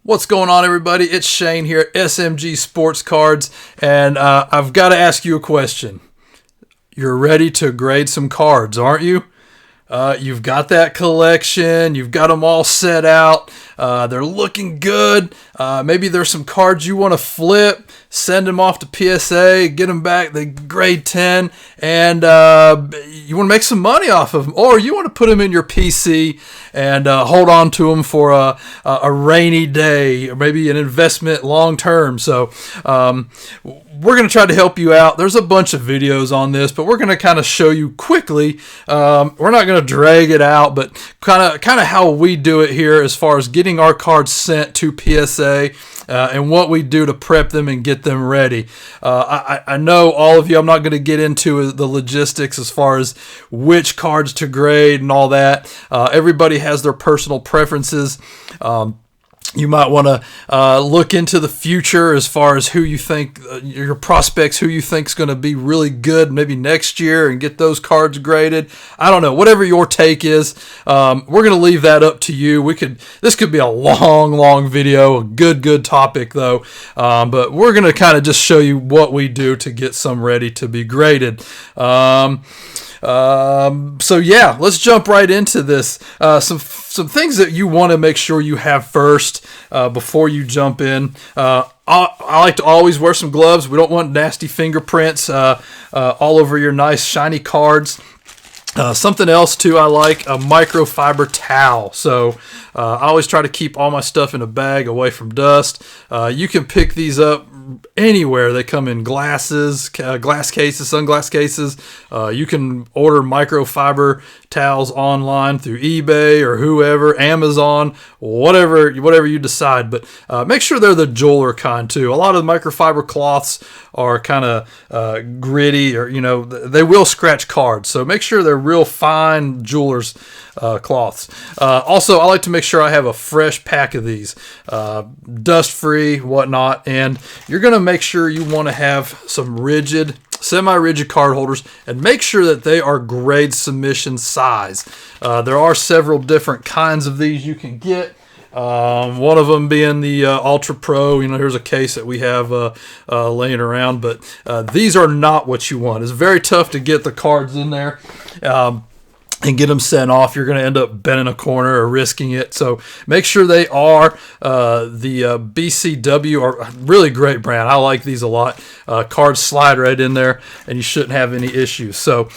What's going on, everybody? It's Shane here at SMG Sports Cards, and I've got to ask you a question. You're ready to grade some cards, aren't you? You've got that collection. You've got them all set out. They're looking good. Maybe there's some cards you want to flip. Send them off to PSA. Get them back. They grade 10. And you want to make some money off of them. Or you want to put them in your PC and hold on to them for a rainy day. Or maybe an investment long term. So we're going to try to help you out. There's a bunch of videos on this, but we're going to kind of show you quickly. We're not going to drag it out, but kind of how we do it here as far as getting our cards sent to PSA and what we do to prep them and get them ready. I know all of you, I'm not going to get into the logistics as far as which cards to grade and all that. Everybody has their personal preferences. You might want to look into the future as far as who you think, your prospects, who you think is going to be really good maybe next year and get those cards graded. I don't know. Whatever your take is, we're going to leave that up to you. This could be a long video, a good topic though. But we're going to kind of just show you what we do to get some ready to be graded. So yeah, let's jump right into this. Some things that you want to make sure you have first before you jump in. I like to always wear some gloves. We don't want nasty fingerprints all over your nice shiny cards. Something else too, I like a microfiber towel. So I always try to keep all my stuff in a bag away from dust. You can pick these up anywhere. They come in glasses, glass cases, sunglass cases. You can order microfiber towels online through eBay or whoever, Amazon, whatever you decide. But make sure they're the jeweler kind too. A lot of the microfiber cloths are kind of gritty, or they will scratch cards. So make sure they're real fine jeweler's cloths. Also, I like to make sure I have a fresh pack of these, dust-free, whatnot. And you're going to make sure you want to have some semi-rigid card holders, and make sure that they are grade submission size. There are several different kinds of these you can get. One of them being the Ultra Pro. Here's a case that we have laying around, but these are not what you want. It's very tough to get the cards in there and get them sent off. You're going to end up bending a corner or risking it. So make sure they are the BCW, are a really great brand. I like these a lot. Cards slide right in there, and you shouldn't have any issues. So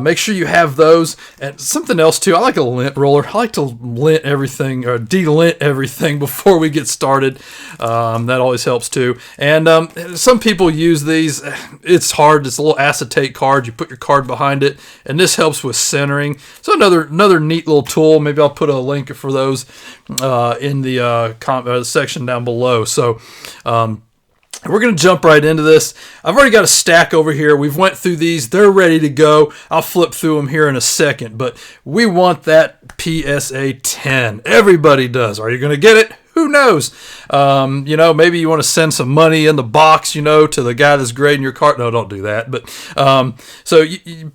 make sure you have those. And something else too, I like a lint roller. I like to lint everything, or delint everything before we get started. That always helps too. And some people use these. It's hard. It's a little acetate card. You put your card behind it, and this helps with centering. So another neat little tool. Maybe I'll put a link for those in the section down below. So we're going to jump right into this. I've already got a stack over here. We've went through these. They're ready to go. I'll flip through them here in a second. But we want that PSA 10. Everybody does. Are you going to get it? Who knows? Maybe you want to send some money in the box, to the guy that's grading your card. No, don't do that. But so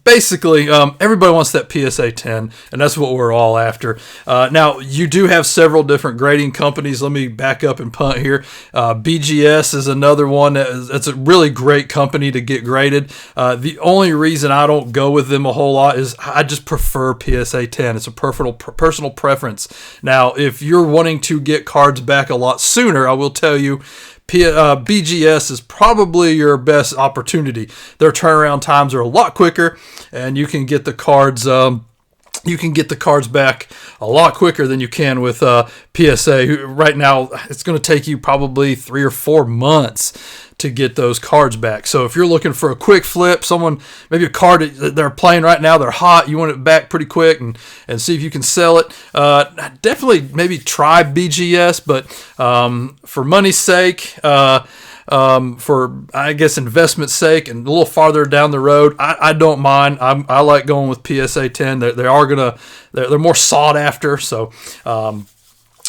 basically, everybody wants that PSA 10, and that's what we're all after. Now, you do have several different grading companies. Let me back up and punt here. BGS is another one. That's a really great company to get graded. The only reason I don't go with them a whole lot is I just prefer PSA 10. It's a personal preference. Now, if you're wanting to get cards back a lot sooner, I will tell you BGS is probably your best opportunity. Their turnaround times are a lot quicker, and you can get the cards back a lot quicker than you can with PSA. Right now, it's going to take you probably 3 or 4 months to get those cards back. So if you're looking for a quick flip, maybe a card that they're playing right now, they're hot, you want it back pretty quick and see if you can sell it, definitely maybe try BGS, but for money's sake, for, I guess, investment sake and a little farther down the road, I don't mind. I like going with PSA 10. They're more sought after. So,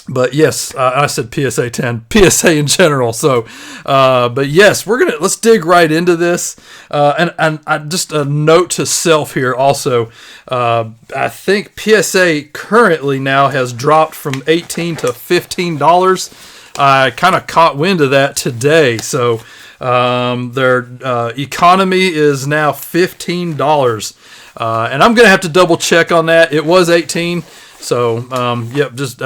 but yes, I said PSA 10, PSA in general. So, but yes, let's dig right into this. And just a note to self here also. I think PSA currently now has dropped from $18 to $15. I kind of caught wind of that today. So their economy is now $15. And I'm going to have to double check on that. It was 18. So, yep, just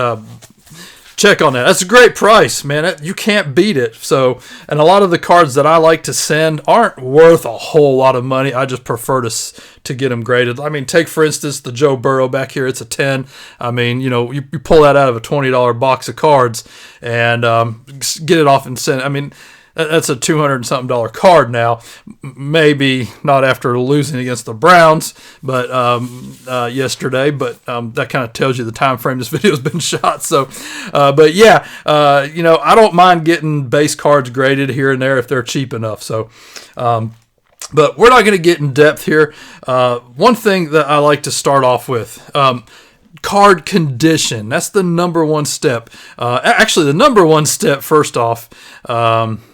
check on that. That's a great price, man. You can't beat it. So, and a lot of the cards that I like to send aren't worth a whole lot of money. I just prefer to get them graded. I mean, take for instance the Joe Burrow back here. It's a 10. I mean, you pull that out of a $20 box of cards and get it off and send. I mean, that's a $200 and something card now. Maybe not after losing against the Browns, but yesterday. But that kind of tells you the time frame this video has been shot. So, but yeah, I don't mind getting base cards graded here and there if they're cheap enough. So, but we're not going to get in depth here. One thing that I like to start off with. Card condition. That's the number one step. Actually, the number one step, first off,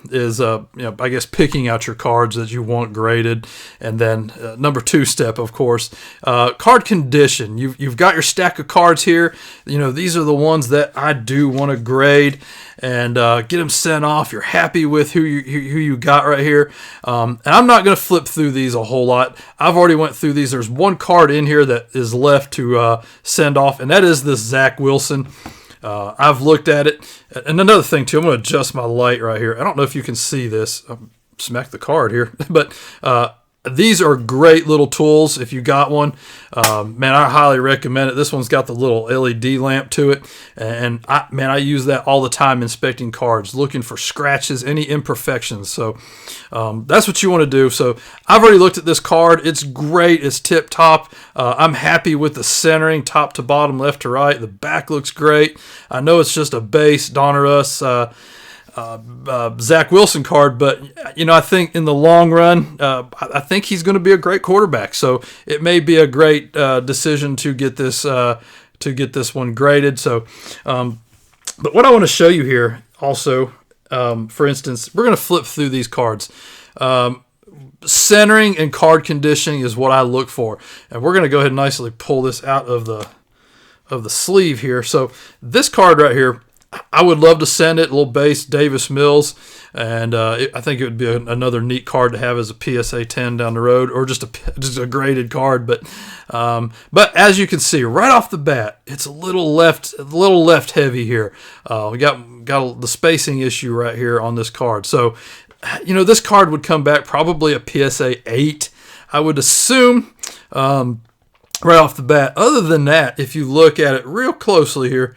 is I guess picking out your cards that you want graded, and then number two step, of course, card condition. You've got your stack of cards here. These are the ones that I do want to grade and get them sent off. You're happy with who you got right here, and I'm not going to flip through these a whole lot. I've already went through these. There's one card in here that is left to send off, and that is this Zach Wilson. I've looked at it. And another thing, too, I'm going to adjust my light right here. I don't know if you can see this. Smack the card here. But these are great little tools if you got one. Man, I highly recommend it. This one's got the little LED lamp to it. And, I use that all the time inspecting cards, looking for scratches, any imperfections. So that's what you want to do. So I've already looked at this card. It's great. It's tip-top. I'm happy with the centering, top to bottom, left to right. The back looks great. I know it's just a base Donruss Zach Wilson card, but I think in the long run, I think he's going to be a great quarterback. So it may be a great decision to get this one graded. So, but what I want to show you here also, for instance, we're going to flip through these cards. Centering and card conditioning is what I look for, and we're going to go ahead and nicely pull this out of the sleeve here. So this card right here, I would love to send it, a little base Davis Mills, and I think it would be another neat card to have as a PSA 10 down the road, or just a graded card. But as you can see right off the bat, it's a little left heavy here. We got the spacing issue right here on this card. So this card would come back probably a PSA 8, I would assume, right off the bat. Other than that, if you look at it real closely here,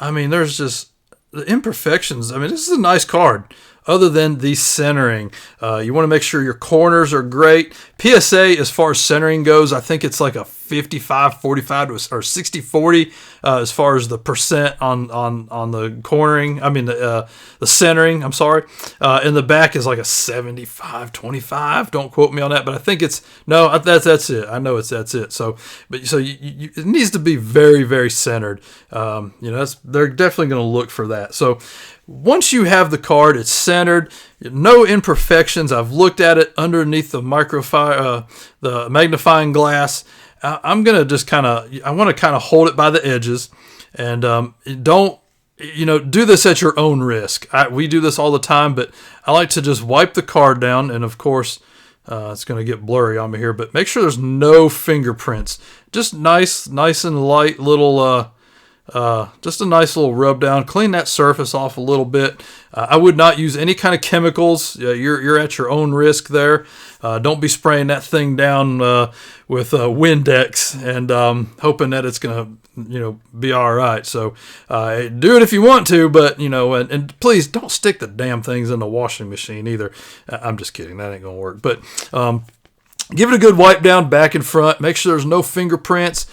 I mean, there's just the imperfections. I mean, this is a nice card. Other than the centering, you want to make sure your corners are great. PSA, as far as centering goes, I think it's like a 55-45 or 60-40 as far as the percent on the cornering. I mean the centering. I'm sorry. In the back is like a 75-25. Don't quote me on that, but I think it's that's it. I know that's it. So it needs to be very, very centered. They're definitely going to look for that. So once you have the card, it's centered, no imperfections. I've looked at it underneath the the magnifying glass. I'm gonna just I want to hold it by the edges, and don't do this at your own risk. We do this all the time, but I like to just wipe the card down, and of course, it's going to get blurry on me here, but make sure there's no fingerprints. Just nice and light little. Just a nice little rub down. Clean that surface off a little bit. I would not use any kind of chemicals. You're at your own risk there. Don't be spraying that thing down with Windex and hoping that it's going to be all right. So do it if you want to, but and please don't stick the damn things in the washing machine either. I'm just kidding. That ain't gonna work. But give it a good wipe down back and front. Make sure there's no fingerprints.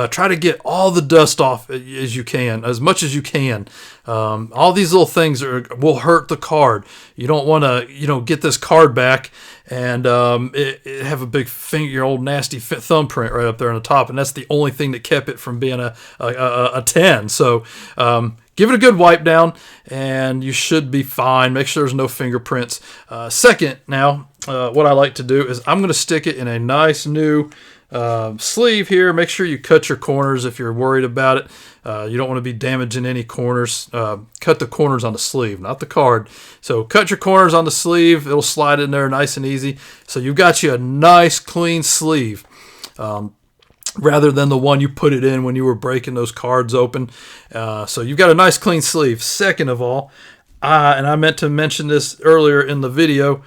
Try to get all the dust off as you can, as much as you can. All these little things will hurt the card. You don't want to, get this card back and it have a big your old nasty thumbprint right up there on the top, and that's the only thing that kept it from being a 10. So give it a good wipe down, and you should be fine. Make sure there's no fingerprints. Second, now, what I like to do is I'm going to stick it in a nice new sleeve here, make sure you cut your corners if you're worried about it. You don't want to be damaging any corners. Cut the corners on the sleeve, not the card. So cut your corners on the sleeve. It'll slide in there nice and easy. So you've got you a nice clean sleeve. Rather than the one you put it in when you were breaking those cards open. So you've got a nice clean sleeve. Second of all, and I meant to mention this earlier in the video,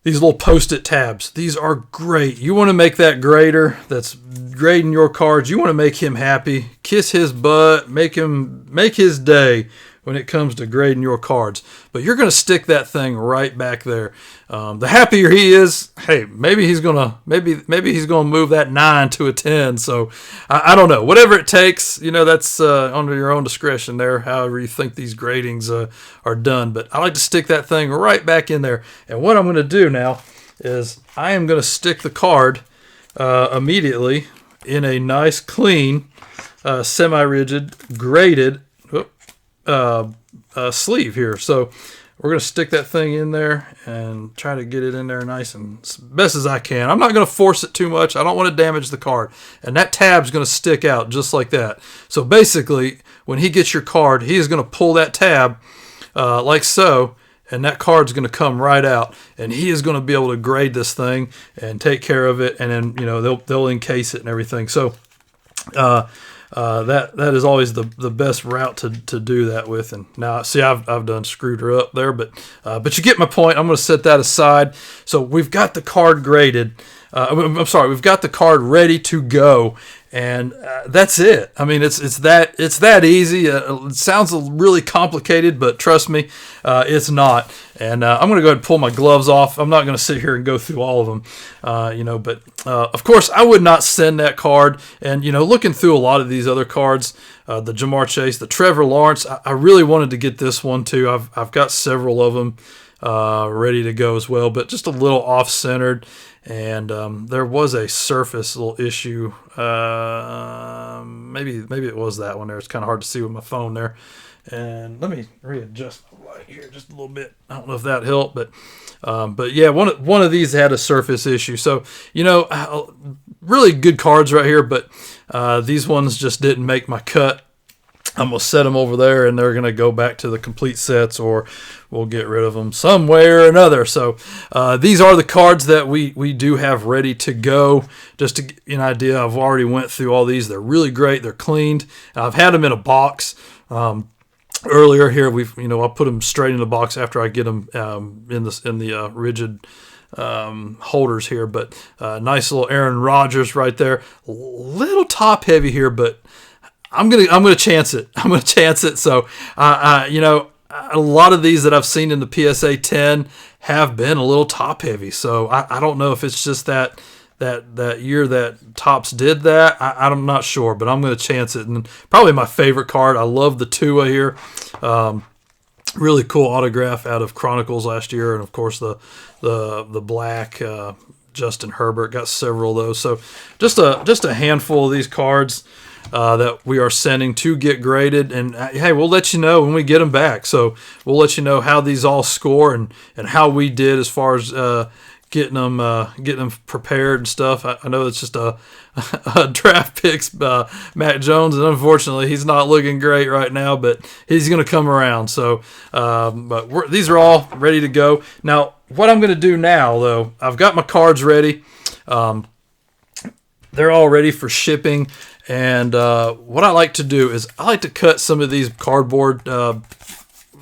these little post-it tabs. These are great. You want to make that grader that's grading your cards, you want to make him happy. Kiss his butt. Make his day when it comes to grading your cards. But you're going to stick that thing right back there. The happier he is, hey, maybe he's gonna move that 9 to a 10. So I don't know. Whatever it takes, that's under your own discretion there. However you think these gradings are done. But I like to stick that thing right back in there. And what I'm going to do now is I am going to stick the card immediately in a nice, clean, semi-rigid, graded sleeve here. So we're going to stick that thing in there and try to get it in there nice and best as I can. I'm not going to force it too much. I don't want to damage the card. And that tab's going to stick out just like that. So basically, when he gets your card, he is going to pull that tab like so, and that card's going to come right out. And he is going to be able to grade this thing and take care of it. And then, they'll encase it and everything. So that is always the best route to do that with. And now, see, I've done screwed her up there, but you get my point. I'm going to set that aside. So we've got the card graded. I'm sorry, we've got the card ready to go, and that's it. I mean, it's that easy. It sounds really complicated, but trust me, it's not. And I'm going to go ahead and pull my gloves off. I'm not going to sit here and go through all of them, But of course, I would not send that card. And looking through a lot of these other cards, the Jamar Chase, the Trevor Lawrence, I really wanted to get this one too. I've got several of them ready to go as well, but just a little off-centered. And there was a surface little issue. Maybe it was that one there. It's kind of hard to see with my phone there. And let me readjust my light here just a little bit. I don't know if that helped, but yeah, one of these had a surface issue. So really good cards right here, but these ones just didn't make my cut. I'm going to set them over there, and they're going to go back to the complete sets, or we'll get rid of them some way or another. So these are the cards that we do have ready to go. Just to get an idea, I've already went through all these. They're really great. They're cleaned. I've had them in a box. Earlier here, I'll put them straight in the box after I get them in the rigid holders here. But nice little Aaron Rodgers right there. Little top heavy here, but I'm gonna chance it. I'm gonna chance it. So a lot of these that I've seen in the PSA 10 have been a little top heavy. So I don't know if it's just that year that Topps did that. I'm not sure, but I'm gonna chance it. And probably my favorite card. I love the Tua here. Really cool autograph out of Chronicles last year, and of course the black Justin Herbert. Got several of those. So just a handful of these cards that we are sending to get graded, and hey, we'll let you know when we get them back. So we'll let you know how these all score and how we did as far as getting them prepared and stuff. I know it's just a draft picks Matt Jones, and unfortunately he's not looking great right now, but he's going to come around. So but these are all ready to go. Now what I'm going to do now, though, I've got my cards ready. They're all ready for shipping. And what I like to do is I like to cut some of these cardboard,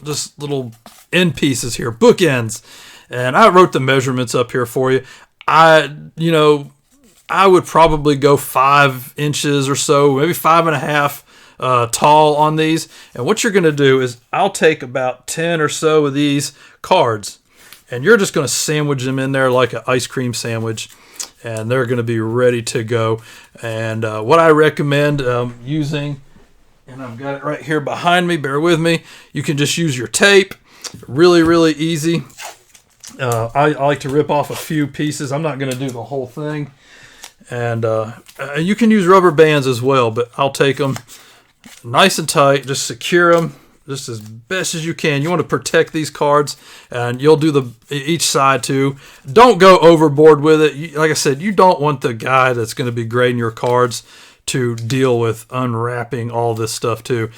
just little end pieces here, bookends. And I wrote the measurements up here for you. I would probably go 5 inches or so, maybe 5.5 tall on these. And what you're going to do is I'll take about 10 or so of these cards, and you're just going to sandwich them in there like an ice cream sandwich. And they're going to be ready to go. And what I recommend using, and I've got it right here behind me, bear with me, you can just use your tape. Really, really easy. I like to rip off a few pieces. I'm not going to do the whole thing. And you can use rubber bands as well, but I'll take them nice and tight, just secure them just as best as you can. You want to protect these cards, and you'll do each side too. Don't go overboard with it. Like I said, you don't want the guy that's going to be grading your cards to deal with unwrapping all this stuff too.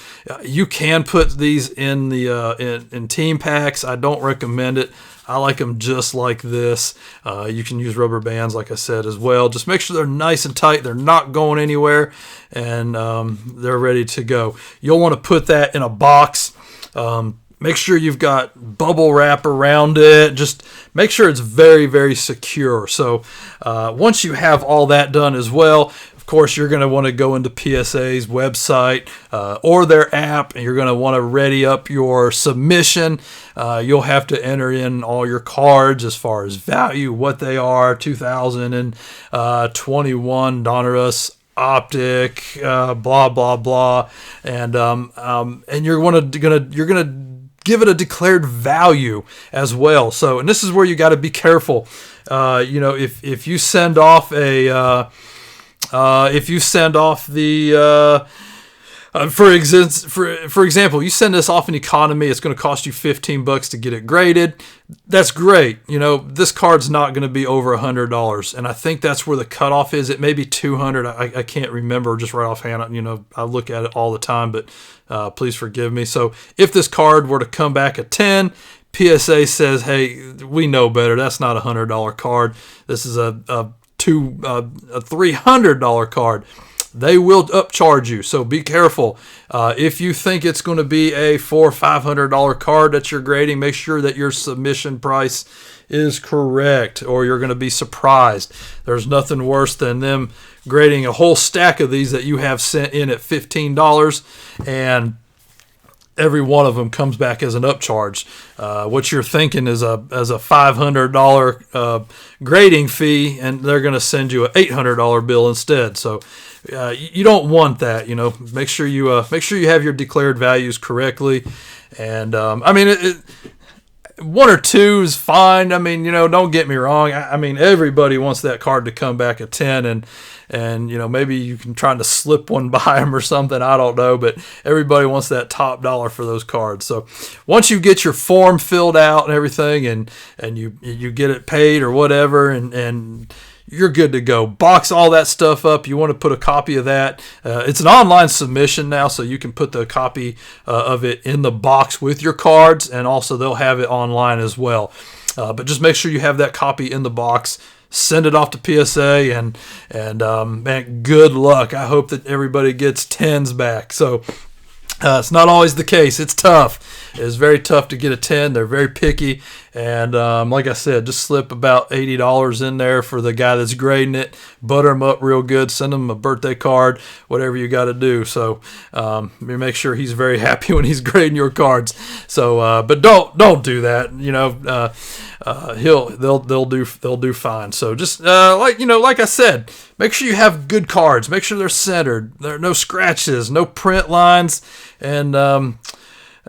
You can put these in the in team packs. I don't recommend it. I like them just like this. You can use rubber bands, like I said, as well. Just make sure they're nice and tight. They're not going anywhere, and they're ready to go. You'll want to put that in a box. Make sure you've got bubble wrap around it. Just make sure it's very, very secure. So once you have all that done as well, of course, you're going to want to go into PSA's website or their app, and you're going to want to ready up your submission. You'll have to enter in all your cards as far as value, what they are, 2021 Donruss Optic, blah blah blah, and you're gonna give it a declared value as well. So, and this is where you got to be careful. If you send off for example, you send this off in economy, it's going to cost you $15 to get it graded. That's great. This card's not going to be over $100, and I think that's where the cutoff is. It may be $200. I can't remember just right offhand. I look at it all the time, but please forgive me. So if this card were to come back at 10, PSA says, hey, we know better. That's not a $100 card. This is a $300 card. They will upcharge you, so be careful. If you think it's going to be a $400 or $500 card that you're grading, make sure that your submission price is correct, or you're going to be surprised. There's nothing worse than them grading a whole stack of these that you have sent in at $15, and every one of them comes back as an upcharge. What you're thinking is a $500 grading fee, and they're going to send you an $800 bill instead. So you don't want that. Make sure you have your declared values correctly. And one or two is fine. Don't get me wrong. Everybody wants that card to come back at 10, and maybe you can try to slip one by them or something. I don't know, but everybody wants that top dollar for those cards. So once you get your form filled out and everything, and you get it paid or whatever, and you're good to go. Box all that stuff up. You want to put a copy of that. It's an online submission now, so you can put the copy of it in the box with your cards, and also they'll have it online as well. But just make sure you have that copy in the box. Send it off to PSA, and man, good luck. I hope that everybody gets 10s back. So it's not always the case. It's tough. It's very tough to get a 10. They're very picky. And like I said, just slip about $80 in there for the guy that's grading it. Butter him up real good. Send him a birthday card, whatever you got to do. So make sure he's very happy when he's grading your cards. So, but don't do that. They'll do fine. So just like I said, make sure you have good cards. Make sure they're centered. There are no scratches, no print lines, and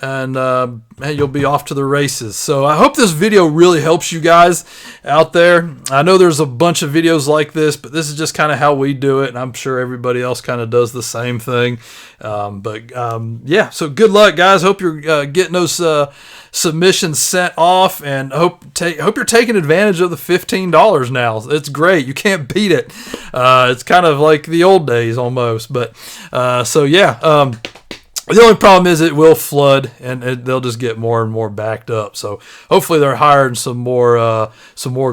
you'll be off to the races. So I hope this video really helps you guys out there. I know there's a bunch of videos like this, but this is just kind of how we do it, and I'm sure everybody else kind of does the same thing. Yeah, so good luck, guys. Hope you're getting those submissions sent off, and hope you're taking advantage of the $15 now. It's great. You can't beat it. It's kind of like the old days almost. But so yeah. The only problem is it will flood, and they'll just get more and more backed up. So hopefully they're hiring some more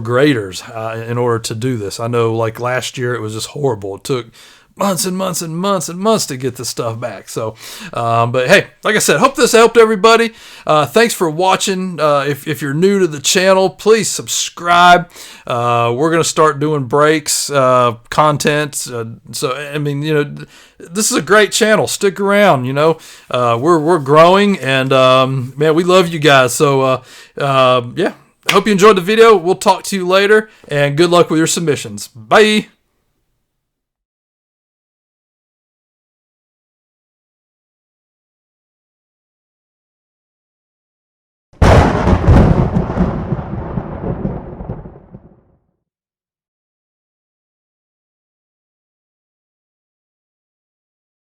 graders in order to do this. I know, like last year, it was just horrible. It took months and months and months and months to get this stuff back. So, but hey, like I said, hope this helped everybody. Thanks for watching. If you're new to the channel, please subscribe. We're going to start doing breaks, content. So, this is a great channel. Stick around, we're growing, and, man, we love you guys. So, yeah, I hope you enjoyed the video. We'll talk to you later, and good luck with your submissions. Bye.